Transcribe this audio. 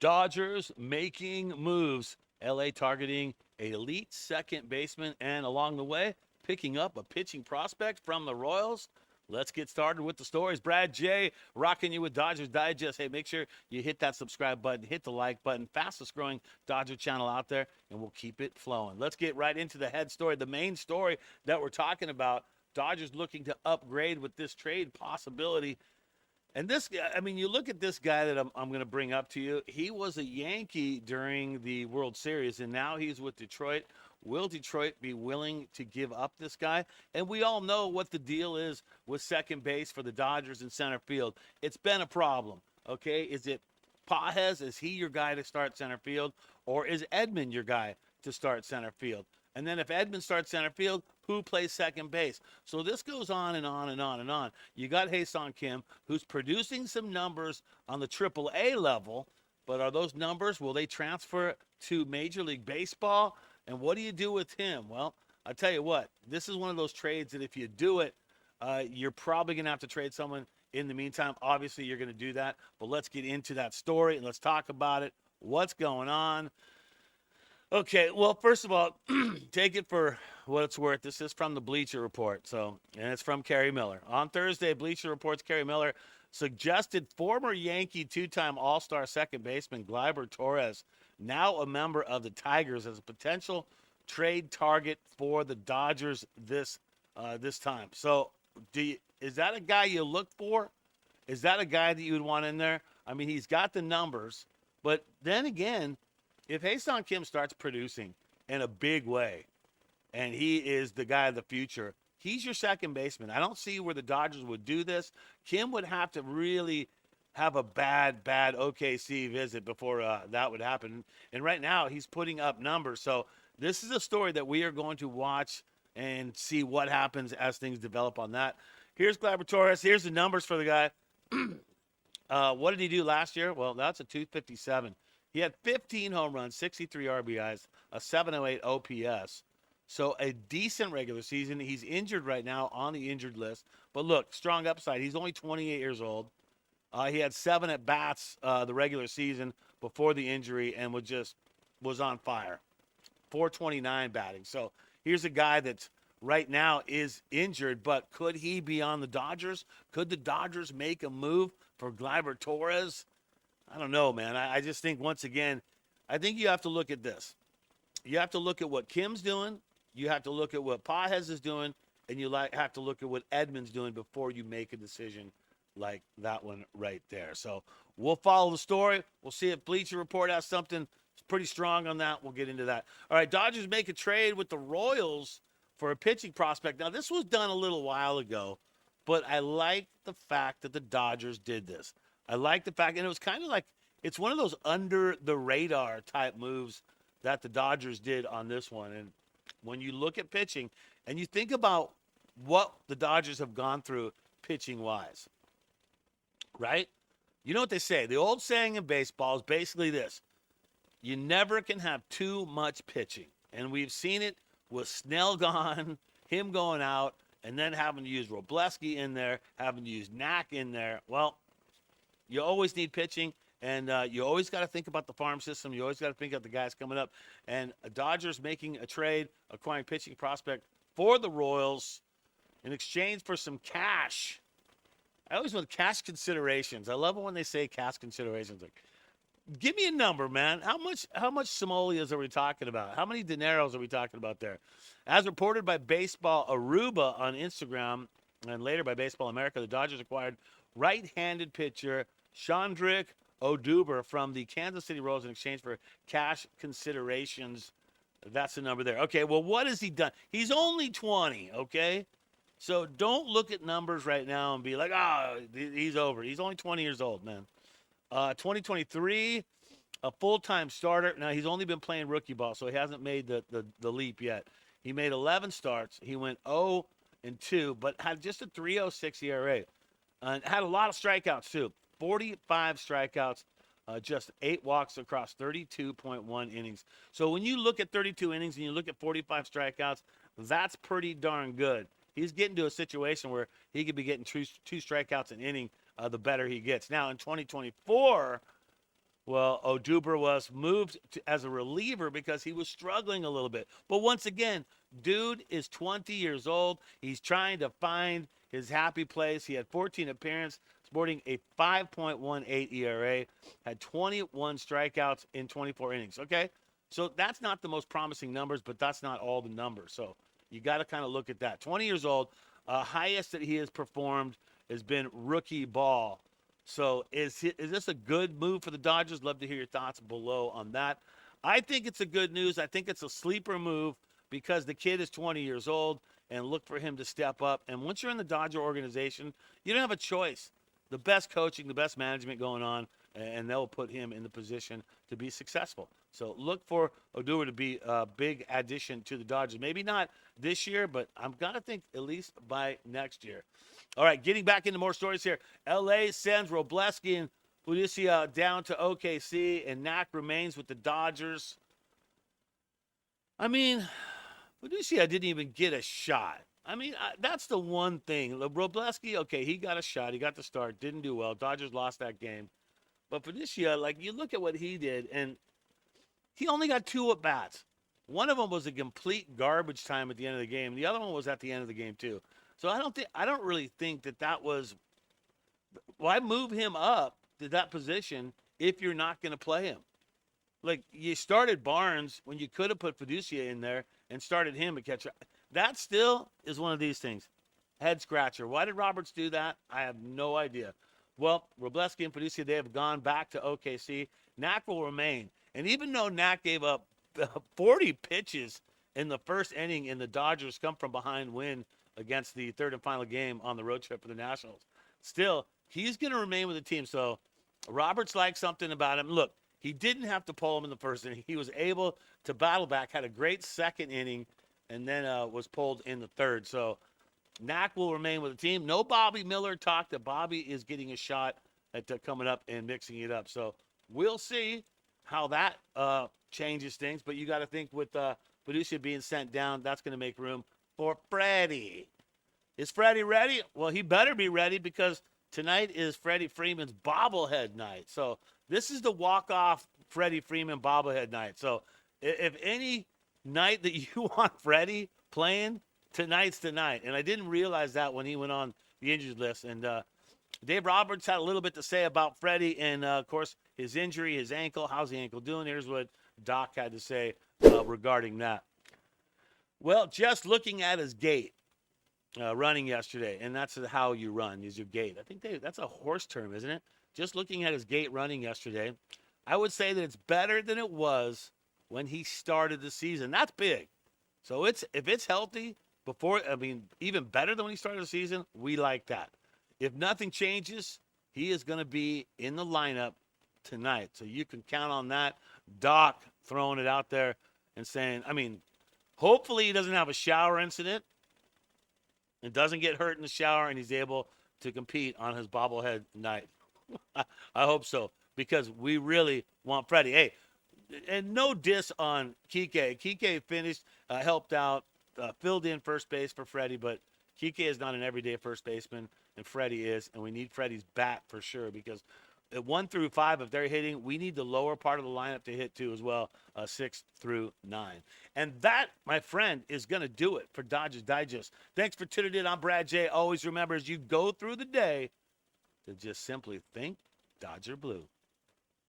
Dodgers making moves. LA targeting elite second baseman, and along the way, picking up a pitching prospect from the Royals. Let's get started with the stories. Brad J. rocking you with Dodgers Digest. Hey, make sure you hit that subscribe button, hit the like button. Fastest growing Dodger channel out there, and we'll keep it flowing. Let's get right into the head story, the main story that we're talking about. Dodgers looking to upgrade with this trade possibility. And this, I mean, you look at this guy that I'm going to bring up to you. He was a Yankee during the World Series, and now he's with Detroit. Will Detroit be willing to give up this guy? And we all know what the deal is with second base for the Dodgers in center field. It's been a problem, okay? Is it Pajes? Is he your guy to start center field? Or is Edman your guy to start center field? And then if Edman starts center field, who plays second base? So this goes on and on and on and on. You got Ha-Seong Kim, who's producing some numbers on the AAA level, but are those numbers, will they transfer to Major League Baseball? And what do you do with him? Well, I'll tell you what, this is one of those trades that if you do it, you're probably going to have to trade someone in the meantime. Obviously, you're going to do that, but let's get into that story and let's talk about it. What's going on? Okay, well, first of all, take it for what it's worth. This is from the Bleacher Report, and it's from Kerry Miller. On Thursday, Bleacher Report's Kerry Miller suggested former Yankee two-time All-Star second baseman Gleyber Torres, now a member of the Tigers, as a potential trade target for the Dodgers this time. So, is that a guy you look for? Is that a guy that you would want in there? I mean, he's got the numbers, but then again, if Ha-Seong Kim starts producing in a big way, and he is the guy of the future, he's your second baseman. I don't see where the Dodgers would do this. Kim would have to really have a bad OKC visit before that would happen. And right now, he's putting up numbers. So this is a story that we are going to watch and see what happens as things develop on that. Here's Gleyber Torres. Here's the numbers for the guy. What did he do last year? Well, that's a 257. He had 15 home runs, 63 RBIs, a 708 OPS. So a decent regular season. He's injured right now, on the injured list. But look, strong upside. He's only 28 years old. He had 7 at-bats the regular season before the injury and was on fire. 429 batting. So here's a guy that's right now is injured, but could he be on the Dodgers? Could the Dodgers make a move for Gleyber Torres? I don't know, man. I just think, once again, I think you have to look at this. You have to look at what Kim's doing. You have to look at what Pajes is doing. And you have to look at what Edman's doing before you make a decision like that one right there. So we'll follow the story. We'll see if Bleacher Report has something pretty strong on that. We'll get into that. All right, Dodgers make a trade with the Royals for a pitching prospect. Now, this was done a little while ago, but I like the fact that the Dodgers did this. I like the fact, and it was kind of like, it's one of those under the radar type moves that the Dodgers did on this one. And when you look at pitching and you think about what the Dodgers have gone through pitching wise, right? You know what they say? The old saying in baseball is basically this: you never can have too much pitching. And we've seen it with Snell gone, him going out, and then having to use Robleski in there, having to use Knack in there. Well, you always need pitching, and you always got to think about the farm system. You always got to think of the guys coming up. And Dodgers making a trade, acquiring pitching prospect for the Royals in exchange for some cash. I always want cash considerations. I love it when they say cash considerations. Like, give me a number, man. How much simoleons are we talking about? How many dineros are we talking about there? As reported by Baseball Aruba on Instagram and later by Baseball America, the Dodgers acquired right-handed pitcher Chandrik Odubel from the Kansas City Royals in exchange for cash considerations. That's the number there. Okay, well, what has he done? He's only 20, okay? So don't look at numbers right now and be like, oh, he's over. He's only 20 years old, man. 2023, a full-time starter. Now, he's only been playing rookie ball, so he hasn't made the leap yet. He made 11 starts. He went 0-2, but had just a 3.06 ERA. And had a lot of strikeouts, too. 45 strikeouts, just 8 walks across 32.1 innings. So when you look at 32 innings and you look at 45 strikeouts, that's pretty darn good. He's getting to a situation where he could be getting two strikeouts an inning, the better he gets. Now, in 2024, Well, Odubel was moved as a reliever because he was struggling a little bit. But once again, dude is 20 years old. He's trying to find his happy place. He had 14 appearances, sporting a 5.18 ERA, had 21 strikeouts in 24 innings. Okay, so that's not the most promising numbers, but that's not all the numbers. So you got to kind of look at that. 20 years old, highest that he has performed has been rookie ball. So is this a good move for the Dodgers? Love to hear your thoughts below on that. I think it's a good news. I think it's a sleeper move because the kid is 20 years old and look for him to step up. And once you're in the Dodger organization, you don't have a choice. The best coaching, the best management going on, and they'll put him in the position to be successful. So look for Odubel to be a big addition to the Dodgers. Maybe not this year, but I'm going to think at least by next year. All right, getting back into more stories here. L.A. sends Robleski and Felicia down to OKC, and Knack remains with the Dodgers. I mean, Felicia didn't even get a shot. I mean, that's the one thing. Robleski, okay, he got a shot. He got the start. Didn't do well. Dodgers lost that game. But Felicia, like, you look at what he did, and he only got 2 at-bats. One of them was a complete garbage time at the end of the game. The other one was at the end of the game, too. So I don't really think that was – why move him up to that position if you're not going to play him? Like, you started Barnes when you could have put Fiducia in there and started him at catcher. That still is one of these things. Head scratcher. Why did Roberts do that? I have no idea. Well, Robleski and Fiducia, they have gone back to OKC. Knack will remain. And even though Knack gave up 40 pitches in the first inning in the Dodgers come from behind win against the third and final game on the road trip for the Nationals, still, he's going to remain with the team. So Roberts likes something about him. Look, he didn't have to pull him in the first inning. He was able to battle back, had a great second inning, and then was pulled in the third. So Knack will remain with the team. No Bobby Miller talk that Bobby is getting a shot at coming up and mixing it up. So we'll see how that changes things. But you got to think with Fiducia being sent down, that's going to make room for Freddie. Is Freddie ready? Well, he better be ready because tonight is Freddie Freeman's bobblehead night. So this is the walk-off Freddie Freeman bobblehead night. So if any night that you want Freddie playing, tonight's tonight. And I didn't realize that when he went on the injured list. And Dave Roberts had a little bit to say about Freddie and, of course, his injury, his ankle. How's the ankle doing? Here's what Doc had to say regarding that. Well, just looking at his gait running yesterday, and that's how you run, is your gait. I think that's a horse term, isn't it? Just looking at his gait running yesterday, I would say that it's better than it was when he started the season. That's big. So if it's healthy, even better than when he started the season, we like that. If nothing changes, he is going to be in the lineup tonight. So you can count on that. Doc throwing it out there and saying, hopefully he doesn't have a shower incident and doesn't get hurt in the shower and he's able to compete on his bobblehead night. I hope so because we really want Freddie. Hey, and no diss on Kike. Kike finished, helped out, filled in first base for Freddie, but Kike is not an everyday first baseman, and Freddie is, and we need Freddie's bat for sure because at 1 through 5, if they're hitting, we need the lower part of the lineup to hit too as well, 6 through 9. And that, my friend, is going to do it for Dodgers Digest. Thanks for tuning in. I'm Brad J. Always remember as you go through the day to just simply think Dodger Blue.